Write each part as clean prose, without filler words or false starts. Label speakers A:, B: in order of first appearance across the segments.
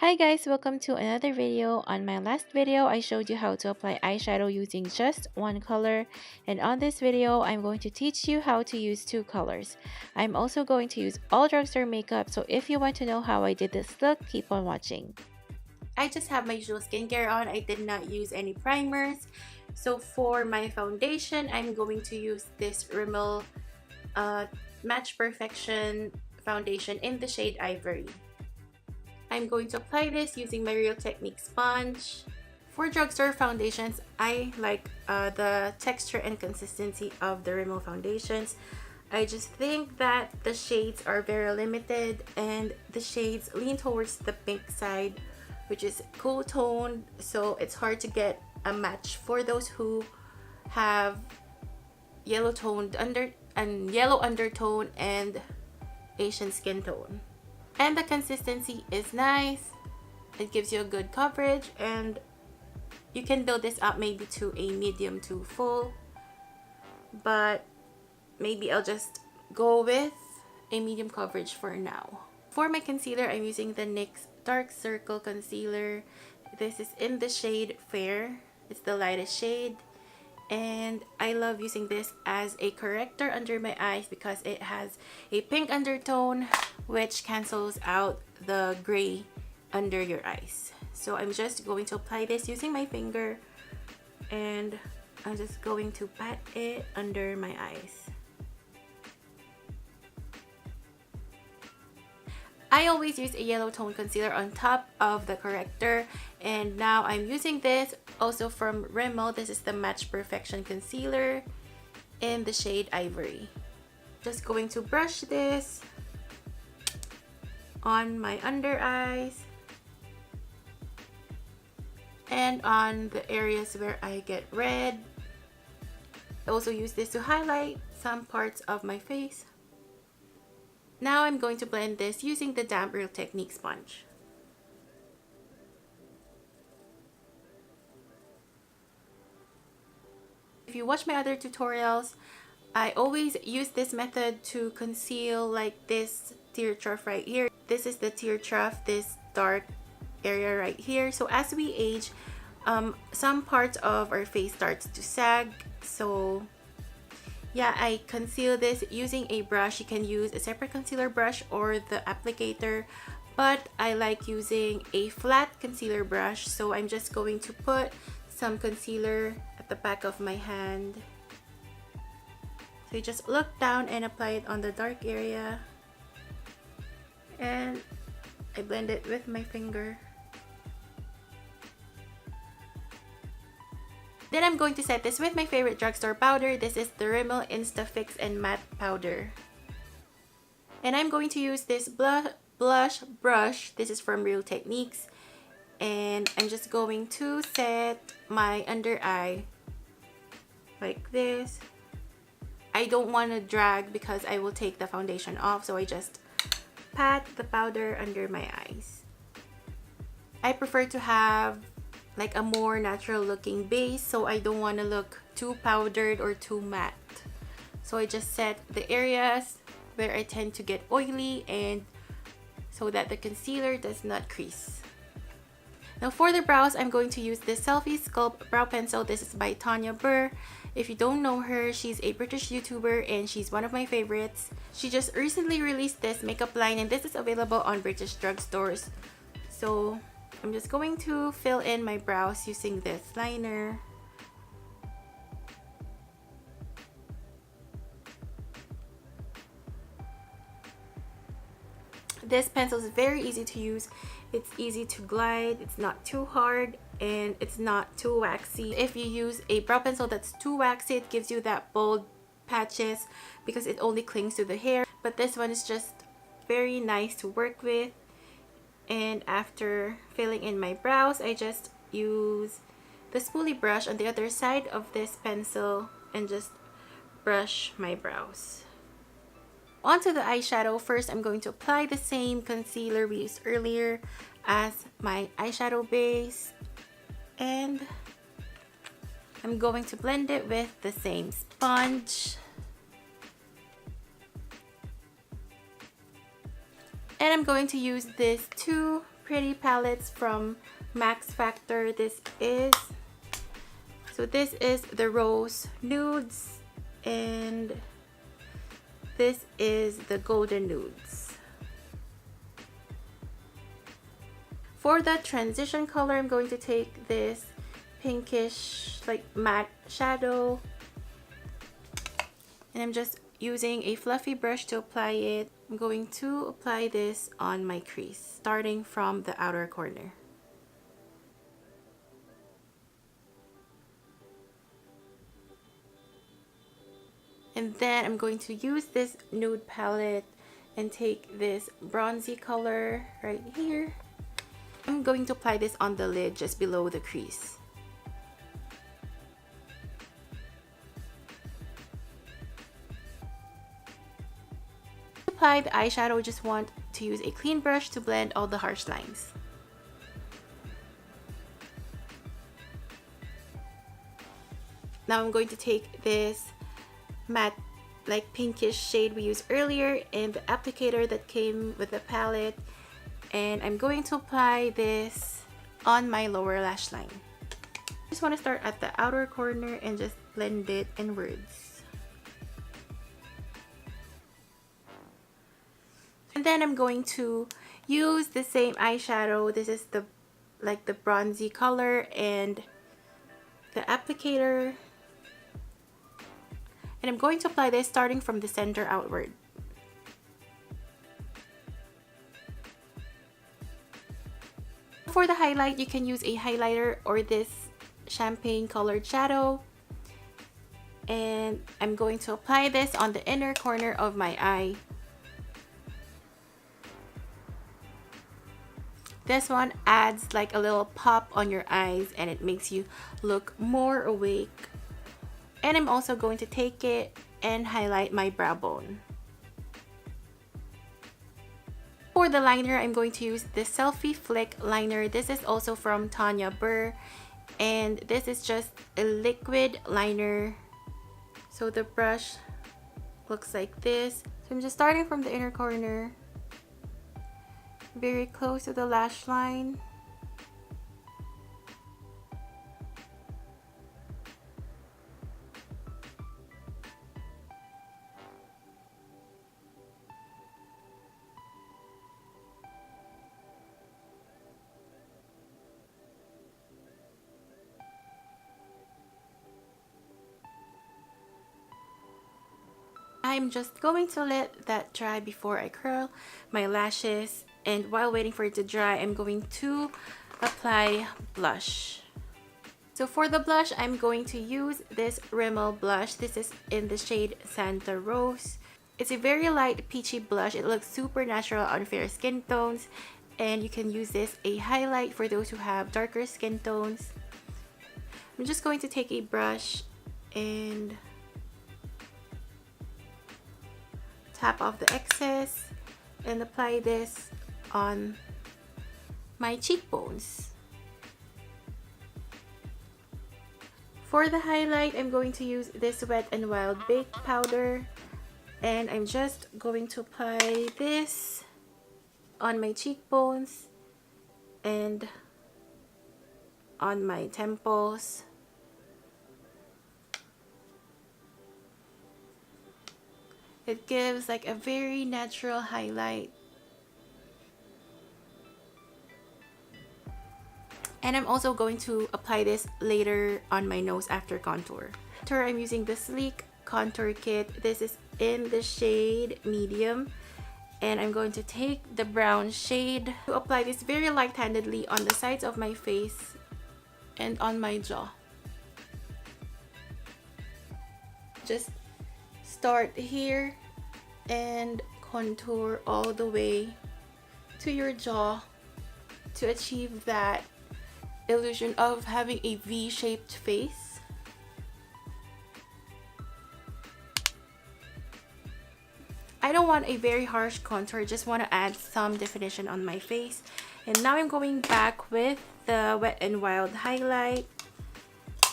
A: Hi guys, welcome to another video. On my last video, I showed you how to apply eyeshadow using just one color, and on this video, I'm going to teach you how to use two colors. I'm also going to use all drugstore makeup, so if you want to know how I did this look, keep on watching. I just have my usual skincare on. I did not use any primers. So for my foundation, I'm going to use this Rimmel Match Perfection foundation in the shade Ivory. I'm going to apply this using my Real Technique sponge. For drugstore foundations, I like the texture and consistency of the Rimmel foundations. I just think that the shades are very limited and the shades lean towards the pink side, which is cool toned, so it's hard to get a match for those who have yellow undertone and Asian skin tone. And the consistency is nice. It gives you a good coverage, and you can build this up maybe to a medium to full, but maybe I'll just go with a medium coverage for now. For my concealer, I'm using the NYX Dark Circle Concealer. This is in the shade Fair. It's the lightest shade, and I love using this as a corrector under my eyes because it has a pink undertone which cancels out the gray under your eyes. So I'm just going to apply this using my finger, and I'm just going to pat it under my eyes. I always use a yellow tone concealer on top of the corrector, and now I'm using this also from Rimmel. This is the Match Perfection Concealer in the shade Ivory. Just going to brush this on my under eyes and on the areas where I get red. I also use this to highlight some parts of my face. Now I'm going to blend this using the damp Real Technique sponge. If you watch my other tutorials, I always use this method to conceal like this tear trough right here. This is the tear trough, this dark area right here. So as we age, some parts of our face starts to sag. So yeah, I conceal this using a brush. You can use a separate concealer brush or the applicator, but I like using a flat concealer brush. So I'm just going to put some concealer at the back of my hand. So you just look down and apply it on the dark area, and I blend it with my finger. Then I'm going to set this with my favorite drugstore powder. This is the Rimmel Insta Fix and Matte Powder. And I'm going to use this blush brush. This is from Real Techniques. And I'm just going to set my under eye like this. I don't want to drag because I will take the foundation off, so I just pat the powder under my eyes. I prefer to have like a more natural looking base, so I don't want to look too powdered or too matte. So I just set the areas where I tend to get oily, and so that the concealer does not crease. Now for the brows, I'm going to use this Selfie Sculpt brow pencil. This is by Tanya Burr. If you don't know her, she's a British YouTuber and she's one of my favorites. She just recently released this makeup line, and this is available on British drugstores. So I'm just going to fill in my brows using this liner. This pencil is very easy to use. It's easy to glide, it's not too hard, and it's not too waxy. If you use a brow pencil that's too waxy, it gives you that bold patches because it only clings to the hair. But this one is just very nice to work with. And after filling in my brows, I just use the spoolie brush on the other side of this pencil and just brush my brows. Onto the eyeshadow. First, I'm going to apply the same concealer we used earlier as my eyeshadow base, and I'm going to blend it with the same sponge. And I'm going to use this 2 pretty palettes from Max Factor. This is the Rose Nudes, and this is the Golden Nudes. For the transition color, I'm going to take this pinkish like matte shadow, and I'm just using a fluffy brush to apply it. I'm going to apply this on my crease, starting from the outer corner. And then I'm going to use this nude palette and take this bronzy color right here. I'm going to apply this on the lid just below the crease. To apply the eyeshadow, just want to use a clean brush to blend all the harsh lines. Now I'm going to take this matte like pinkish shade we used earlier and the applicator that came with the palette, and I'm going to apply this on my lower lash line. I just want to start at the outer corner and just blend it inwards. And then I'm going to use the same eyeshadow. This is the bronzy color and the applicator. And I'm going to apply this starting from the center outward. For the highlight, you can use a highlighter or this champagne colored shadow. And I'm going to apply this on the inner corner of my eye. This one adds like a little pop on your eyes and it makes you look more awake. And I'm also going to take it and highlight my brow bone. For the liner, I'm going to use the Selfie Flick liner. This is also from Tanya Burr, and this is just a liquid liner. So the brush looks like this. So I'm just starting from the inner corner, very close to the lash line. I'm just going to let that dry before I curl my lashes, and while waiting for it to dry, I'm going to apply blush. So for the blush, I'm going to use this Rimmel blush. This is in the shade Santa Rose. It's a very light peachy blush. It looks super natural on fair skin tones, and you can use this a highlight for those who have darker skin tones. I'm just going to take a brush and tap off the excess and apply this on my cheekbones. For the highlight, I'm going to use this Wet n Wild Baked powder, and I'm just going to apply this on my cheekbones and on my temples. It gives like a very natural highlight. And I'm also going to apply this later on my nose after contour. I'm using the Sleek Contour Kit. This is in the shade Medium. And I'm going to take the brown shade to apply this very light-handedly on the sides of my face and on my jaw. Just start here and contour all the way to your jaw to achieve that illusion of having a V-shaped face. I don't want a very harsh contour, just want to add some definition on my face. And now I'm going back with the Wet n Wild highlight,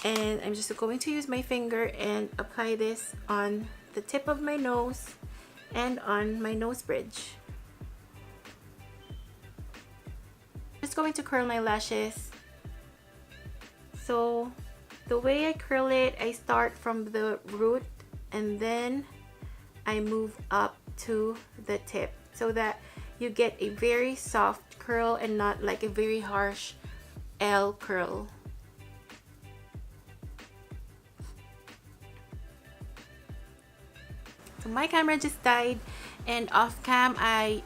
A: and I'm just going to use my finger and apply this on the tip of my nose and on my nose bridge. just going to curl my lashes. So the way I curl it, I start from the root and then I move up to the tip so that you get a very soft curl and not like a very harsh L curl. So my camera just died, and off cam I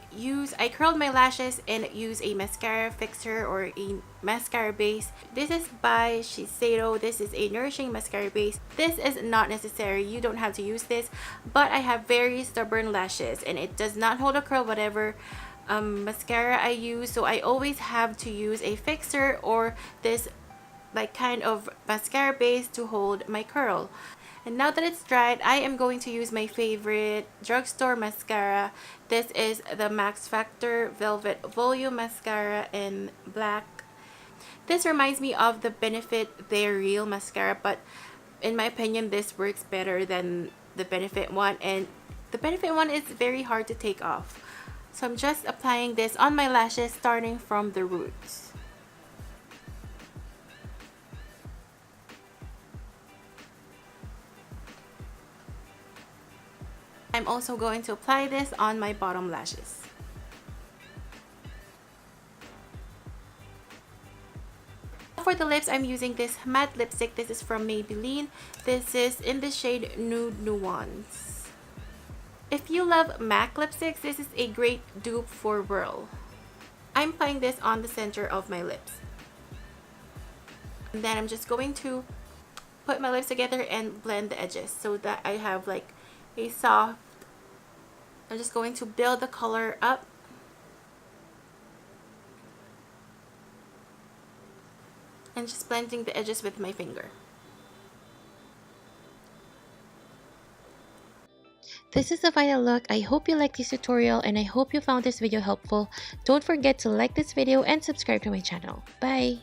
A: curled my lashes and use a mascara fixer or a mascara base. This is by Shiseido. This is a nourishing mascara base. This is not necessary, you don't have to use this, but I have very stubborn lashes and it does not hold a curl whatever mascara I use, so I always have to use a fixer or this like kind of mascara base to hold my curl. And now that it's dried, I am going to use my favorite drugstore mascara. This is the Max Factor Velvet Volume Mascara in black. This reminds me of the Benefit They're Real mascara, but in my opinion this works better than the Benefit one, and the Benefit one is very hard to take off. So I'm just applying this on my lashes starting from the roots. I'm also going to apply this on my bottom lashes. For the lips, I'm using this matte lipstick. This is from Maybelline. This is in the shade Nude Nuance. If you love MAC lipsticks, this is a great dupe for Burr. I'm applying this on the center of my lips. And then I'm just going to put my lips together and blend the edges so that I have like a soft. I'm just going to build the color up. And just blending the edges with my finger. This is the final look. I hope you liked this tutorial and I hope you found this video helpful. Don't forget to like this video and subscribe to my channel. Bye!